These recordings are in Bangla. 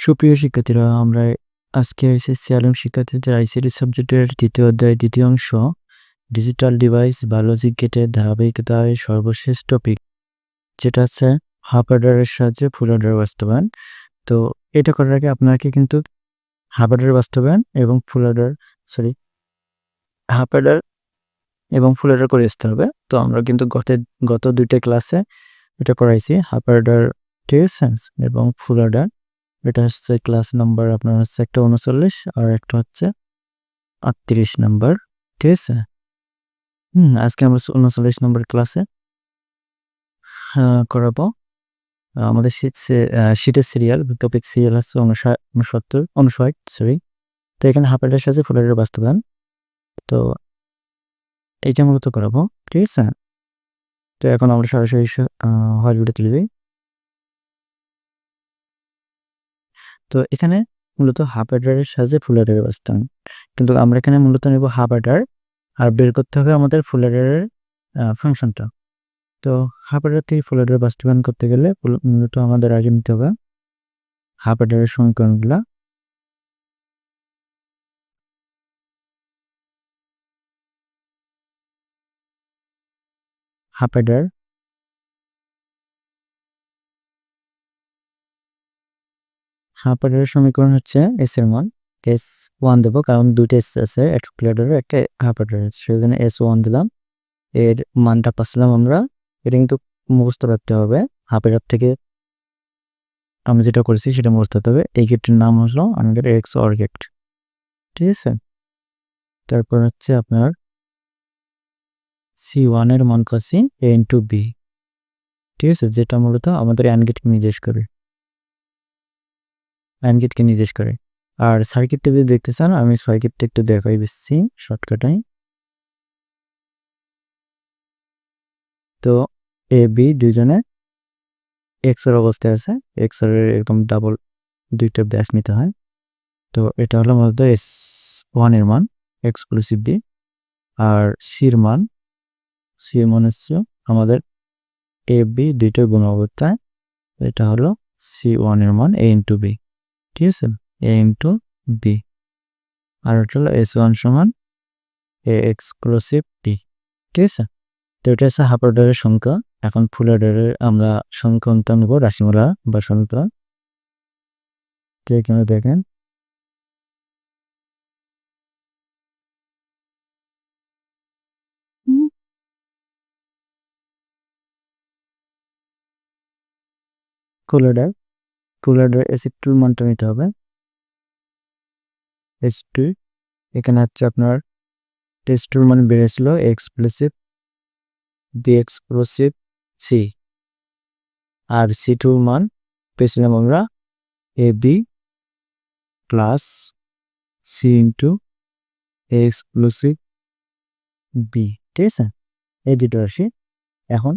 সুপ্রিয় শিক্ষার্থীরা, আমরা আজকে এসএসসি আলিম শিক্ষার্থীদের আইসিটি সাবজেক্টের ২য় অধ্যায় ২য় অংশ ডিজিটাল ডিভাইস বা লজিক গেটের ধারাবাহিকতায় সর্বশেষ টপিক, যেটা হচ্ছে হাফ অ্যাডারের সাহায্যে ফুল অ্যাডার বাস্তবায়ন। তো এটা করার আগে আপনাকে কিন্তু হাফ অ্যাডার বাস্তবায়ন এবং ফুল অ্যাডার হাফ অ্যাডার এবং ফুল অ্যাডার করে আসতে হবে। তো আমরা কিন্তু গত ২টা ক্লাসে এটা করাইছি, হাফ অ্যাডার, ঠিক আছে, এবং ফুল অ্যাডার। এটা হচ্ছে ক্লাস নাম্বার আপনার হচ্ছে একটা ৩৯ আর একটা হচ্ছে ৩৮ নাম্বার, ঠিক আছে? আজকে আমরা ৩৯ নম্বর ক্লাসে করাবো। আমাদের শীটের সিরিয়াল, টপিক সিরিয়াল হচ্ছে 59, সরি। তো এখানে হাফ অ্যাডারের সাথে ফুল অ্যাডার বাস্তবায়ন। তো এইটা মূলত করাবো, ঠিক আছে? তো এখন আমরা সরাসরি হোয়াইট বোর্ডে তুলে দিই। তো এখানে মূলত হাফ অ্যাডারের সাহায্যে ফুল অ্যাডারের বাস্তবায়ন, কিন্তু আমরা এখানে মূলত নেব হাফ অ্যাডার আর বের করতে হবে আমাদের ফুল অ্যাডারের ফাংশনটা। তো হাফ অ্যাডার থেকে ফুল অ্যাডার বাস্তবায়ন করতে গেলে মূলত আমাদের আগে নিতে হবে হাফ অ্যাডারের সমীকরণগুলা। হাফ অ্যাডার সমীকরণ হচ্ছে এস এর মান S1 দেবো, কারণ দুইটা এস আছে, একটা ফুল অ্যাডারের একটা হাফ অ্যাডারের, সেখানে S1 দিলাম। এর মানটা পাচ্ছিলাম আমরা। এটা কিন্তু মুখস্থ রাখতে হবে। হাফ অ্যাডার থেকে আমরা যেটা করেছি সেটা মুখস্থ রাখতে হবে। এই গেটটির নাম হলো আমাদের এক্স অর গেট, ঠিক আছে? তারপর হচ্ছে আপনার C1 এর মান কাছি A ইন্টু বি, ঠিক আছে, যেটা মূলত আমাদের অ্যান্ড গেটকে নির্দেশ করে। আর সার্কিটটা যদি দেখতে চান, আমি সার্কিটটা একটু দেখাই দিচ্ছি শর্টকাটাই। তো এ বি দুইজনে এক্স এর অবস্থায় আছে, এক্স এর এরকম ডাবল দুইটা ব্যাস নিতে হয়। তো এটা হলো মূলত S1 এর মান এক্সক্লুসিভ বি, আর সির মান হচ্ছে আমাদের এ বি দুইটার গুণ অবস্থায়, এটা হলো C1 এর মান A ইন্টু বি, ঠিক আছে, A ইন্টু বি। আর এটা হলো S1 সমান A এক্সক্লুসিভ ডি, ঠিক আছে? তো এটা হচ্ছে হাফ অর্ডারের সংখ্যা। এখন ফুল অর্ডারের আমরা সংখ্যা নেব, রাশিমালা বা সংখ্যা। তো এখানে দেখেন ফুল অর্ডার S2 মানটা নিতে হবে, S2। এখানে হচ্ছে আপনার S2 মান বেড়েছিল এক্সক্লুসিভ বি এক্সক্লুসিভ সি, আর C2 মান পেয়েছিলাম আমরা A B plus C into exclusive B, ঠিক আছে? এই দুটো রাশি। এখন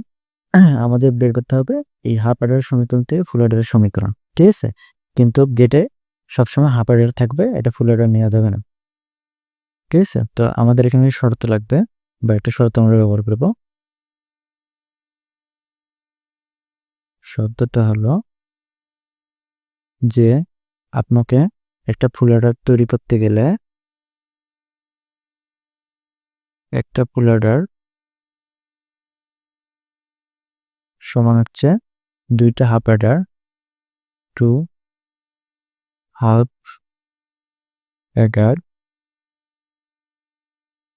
আমাদের বের করতে হবে এই হাফ অ্যাডারের সমীকরণ থেকে ফুল অ্যাডারের সমীকরণ, ঠিক আছে? কিন্তু গেটে সবসময় হাফ অ্যাডার থাকবে, এটা ফুল অ্যাডার নেওয়া যাবে না, ঠিক আছে? তো আমাদের এখানে শর্ত লাগবে বা একটা শর্ত আমরা ব্যবহার করব। শর্তটা হলো যে আপনাকে একটা ফুল অ্যাডার তৈরি করতে গেলে একটা ফুল অ্যাডার সমান হচ্ছে দুইটা half Eder, to half Eder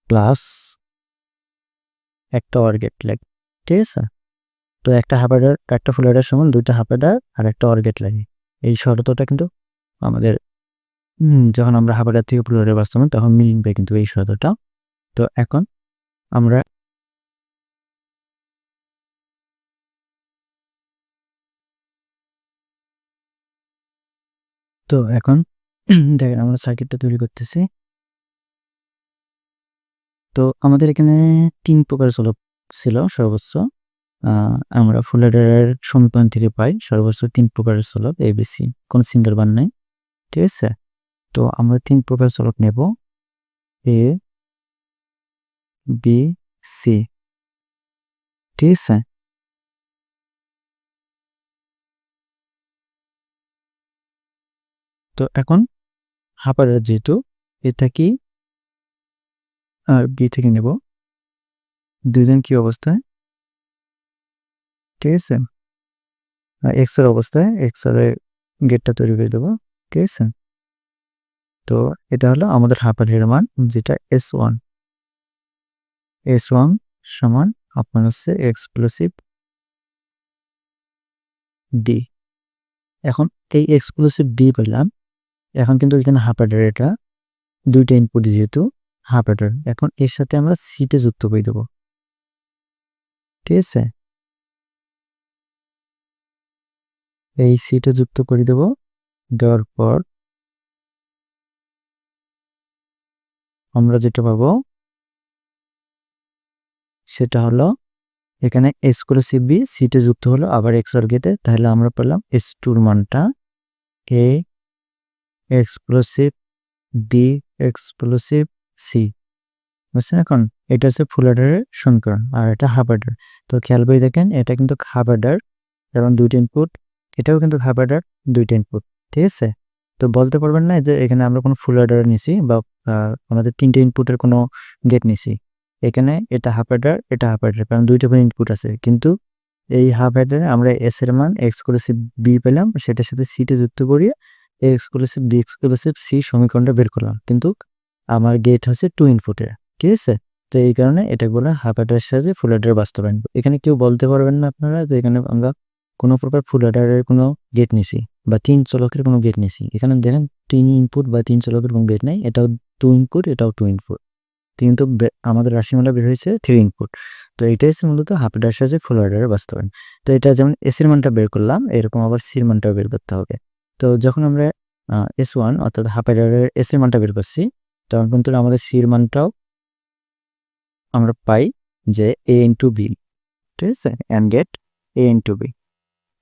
plus একটা অর গেট লাগে, ঠিক আছে? তো একটা ফুল অ্যাডার সমান দুইটা হাফ অ্যাডার আর একটা অর গেট লাগে। এই শর্তটা কিন্তু আমাদের যখন আমরা হাফ অ্যাডার থেকে ফুল অ্যাডার বাস্তবায়ন তখন মিলবে কিন্তু এই শর্তটা। তো এখন আমরা দেখেন আমরা সার্কিটটা তৈরি করতেছি। তো আমাদের এখানে ৩ প্রকার চলক ছিল সর্বোচ্চ। আমরা ফুল অ্যাডারের সমীকরণ থেকে পাই সর্বোচ্চ ৩ প্রকারের চলক এবিসি, কোনো সিঙ্গেল বার নাই, ঠিক আছে? তো আমরা ৩ প্রকার চলক নেব, এ বি সি, ঠিক আছে? তো এখন হাফ অর্ডার যেহেতু এটা কি আর বি থেকে নেব, দুইজন কি অবস্থায়, ঠিক আছে, এক্স এর অবস্থায় এক্স এর গেটটা তৈরি করে দেবো, ঠিক আছে। তো এটা হলো আমাদের হাফ অর্ডারের মান, যেটা S1 সমান আপনার হচ্ছে এক্সক্লুসিভ ডি। এখন এই এক্সক্লুসিভ ডি পেলাম, এখন কিন্তু এখানে হাফ অর্ডার, এটা দুইটা ইনপুট যেহেতু হাফ অর্ডার, এখন এর সাথে আমরা সিটে যুক্ত করে দেবো, ঠিক আছে। এই সিটে যুক্ত করে দেবো, দেওয়ার পর আমরা যেটা পাবো সেটা হলো এখানে এক্সক্লুসিভ বি সিটে যুক্ত হলো আবার এক্স অর গেটে, তাহলে আমরা পেলাম S2 মানটা A exclusive D exclusive C, বুঝছেন। এখন এটা হচ্ছে ফুল অর্ডারের সমীকরণ আর এটা হাফ অর্ডার। তো খেয়াল করে দেখেন এটা কিন্তু হাফ অর্ডার, কারণ দুইটা ইনপুট, এটাও কিন্তু হাফ অর্ডার, দুইটা ইনপুট, ঠিক আছে। তো বলতে পারবেন না যে এখানে আমরা কোনো ফুল অর্ডার নিছি বা আমাদের তিনটে ইনপুটের কোনো গেট নিছি। এখানে এটা হাফ অর্ডার, এটা হাফ অর্ডার, কারণ দুইটা করে ইনপুট আছে, কিন্তু এই হাফ অর্ডারে আমরা এস এর মান এক্সক্লুসিভ বি পেলাম, সেটার সাথে সিটে যুক্ত করিয়ে এক্সক্লুসিভ ডি এক্সক্লুসিভ সি সমীকরণটা বের করলাম, কিন্তু আমার গেট হচ্ছে টু ইনপুটের, ঠিক আছে। তো এই কারণে এটা বলে হাফ অর্ডারের সাহায্যে ফুল অর্ডার বাস্তবায়ন। এখানে কেউ বলতে পারবেন না আপনারা যে এখানে আমরা কোনো প্রকার ফুল অর্ডারের কোনো গেট নিছি বা তিন চলকের কোনো গেট নিছি। এখানে দেখেন তিন ইনপুট বা তিন চলকের কোনো গেট নাই, এটাও টু ইনপুট, এটাও টু ইনপুট, কিন্তু আমাদের রাশিমালা বের হয়েছে থ্রি ইনপুট। তো এটাই হচ্ছে মূলত হাফ অর্ডারের সাহায্যে ফুল অর্ডারের বাস্তবায়ন। তো এটা যেমন এস এর মানটা বের করলাম, এরকম আবার সির মানটাও বের করতে হবে। তো যখন আমরা S1 অর্থাৎ হাফ অর্ডারের এস এর মানটা বের করছি, তখন কিন্তু আমাদের সির মানটাও আমরা পাই যে এ ইন্টু বি, ঠিক আছে, and gate A into B.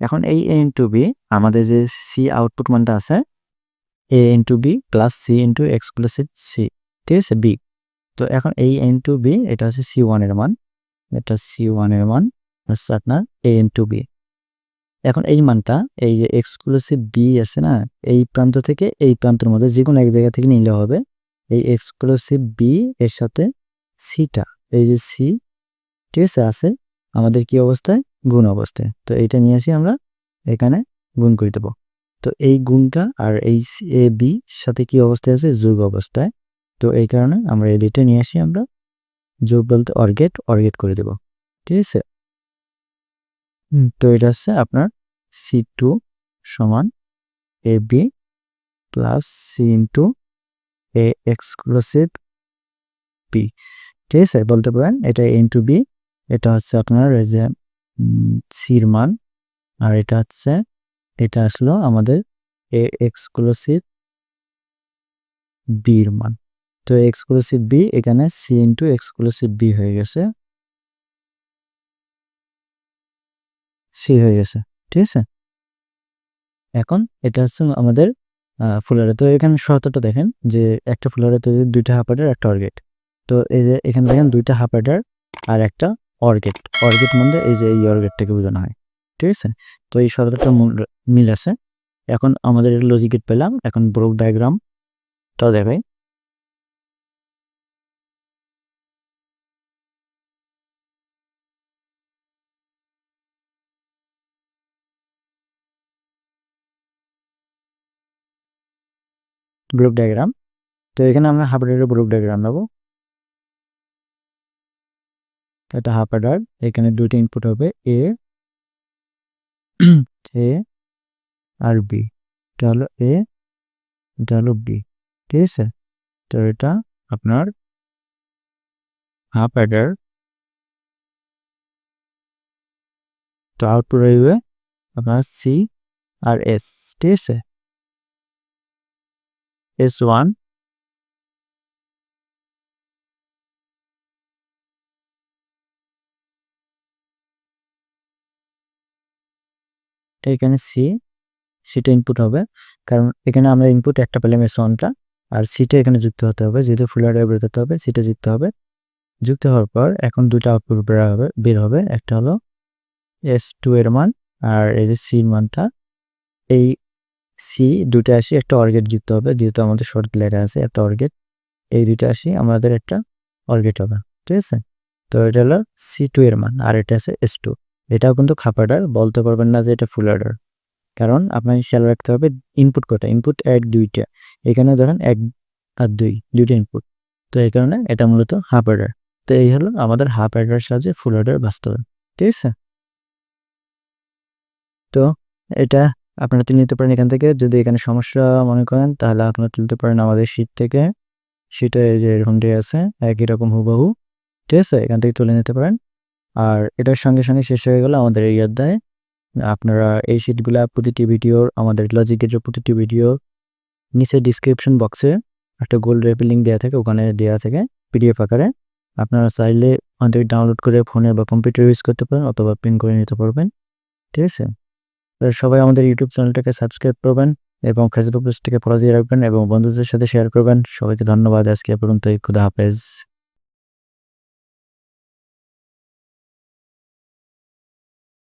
এখন এই এ ইন্টু বি আমাদের যে সি আউটপুট মানটা আছে A into B plus C into exclusive C, ঠিক আছে, বি। তো এখন এই ইন্টু বি এটা হচ্ছে C1 এর মান, এটা C1 এর মান হচ্ছে আপনার এ ইন্টু বি। এখন এই মানটা এই যে এক্সক্লুসিভ বি আছে না, এই প্রান্ত থেকে এই প্রান্তের মধ্যে যে কোনো এক জায়গা থেকে নিলে হবে। এই এক্সক্লুসিভ বি এর সাথে সিটা, এই যে সি, ঠিক আছে আমাদের কি অবস্থায়, গুণ অবস্থায়। তো এইটা নিয়ে আসি আমরা এখানে গুণ করে দেবো। তো এই গুণটা আর এই এ বি সাথে কি অবস্থায় আছে, যোগ অবস্থায়। তো এই কারণে আমরা এই দুইটা নিয়ে আসি আমরা যোগ বলতে অর্গেট করে দেব, ঠিক আছে। তো এটা হচ্ছে আপনার C2 সমান A B plus C into A exclusive B, ঠিক আছে। বলতে পারেন এটা এ ইন্টু বি, এটা হচ্ছে আপনার এই যে সির মান, আর এটা আসলো আমাদের এ এক্সক্লুসিভ বির মান। তো এক্সক্লুসিভ বি এখানে সি ইন্টু এক্সক্লুসিভ বি হয়ে গেছে, সি হয়ে গেছে, ঠিক আছে। এখন এটা হচ্ছে আমাদের ফুলারে। তো এখানে শর্তটা দেখেন যে একটা ফুলারে তৈরি দুইটা হাফ অর্ডার একটা অর্গেট। তো এই যে এখানে দেখেন দুইটা হাফ অর্ডার আর একটা অর্গেট, অর্গেট মানে এই যে এই অর্গেটটাকে বোঝানো হয়, ঠিক আছে। তো এই শর্তটা মিল আছে। এখন আমাদের লজিক গেট পেলাম, এখন ব্লক ডায়াগ্রামটা দেখাই। ব্লক ডায়াগ্রাম, তো এখানে আমরা হাফ অর্ডারের ব্লক ডায়াগ্রাম নেব। এটা হাফ অর্ডার, এখানে দুইটা ইনপুট হবে এ এ আর বি, এটা হলো এ, এটা হলো বি, ঠিক আছে। তো এটা আপনার হাফ অ্যাডার, তো আউটপুট হইবে আপনার সি আর এস, ঠিক আছে। S1 এখানে সিটা ইনপুট হবে, কারণ এখানে আমরা ইনপুট একটা পেলাম S1টা, আর সিটা এখানে যুক্ত হতে হবে, যেহেতু ফুল অ্যাডার বের হতে হবে, সিটা যুক্ত হবে। যুক্ত হওয়ার পর এখন দুইটা আউটপুট বের হবে, একটা হলো S2 এর মান আর এই যে সির মানটা। এই সি দুটো আসি একটা অর গেট যুক্ত হবে, যেহেতু আমাদের শর্ট লেখা আছে একটা অর গেট, এই দুটো আসি আমাদের একটা অর গেট হবে, ঠিক আছে? তো এটা হলো C2 এর মান, আর এটা আছে S2। এটাও কিন্তু হাফ অর্ডার, বলতে পারবেন না যে এটা ফুল অর্ডার, কারণ আপনাকে খেয়াল রাখতে হবে ইনপুট কটা, ইনপুট 1 2টা, এখানে ধরেন 1 আর 2 দুইটা ইনপুট, তো এই কারণে এটা মূলত হাফ অর্ডার। তো এই হলো আমাদের হাফ অর্ডারের সাহায্যে ফুল অর্ডার বাস্তবায়ন, ঠিক আছে? তো এটা আপনারা তুলে নিতে পারেন এখান থেকে। যদি এখানে সমস্যা মনে করেন তাহলে আপনারা তুলতে পারেন আমাদের শীট থেকে। শীটে এই যে এরকম দিয়ে আছে একই রকম হুবহু, ঠিক আছে? এখান থেকে তুলে নিতে পারেন। আর এটার সঙ্গে সঙ্গে শেষ হয়ে গেল আমাদের এই অধ্যায়। আপনারা এই শীটগুলা প্রতিটি ভিডিওর, আমাদের লজিক গেটের প্রতিটি ভিডিও নিচে ডিসক্রিপশন বক্সে একটা গোল রেপের লিঙ্ক দেওয়া থাকে, ওখানে দেওয়া থাকে পিডিএফ আকারে। আপনারা চাইলে আমাদের ডাউনলোড করে ফোনে বা কম্পিউটার ইউজ করতে পারেন অথবা প্রিন্ট করে নিতে পারবেন, ঠিক আছে? সবাই আমাদের ইউটিউব চ্যানেলটাকে সাবস্ক্রাইব করবেন এবং ফেসবুক পেজটাকে ফলো দিয়ে রাখবেন এবং বন্ধুদের সাথে শেয়ার করবেন। সবাইকে ধন্যবাদ। আজকে এ পর্যন্তই। খুদা হাফেজ।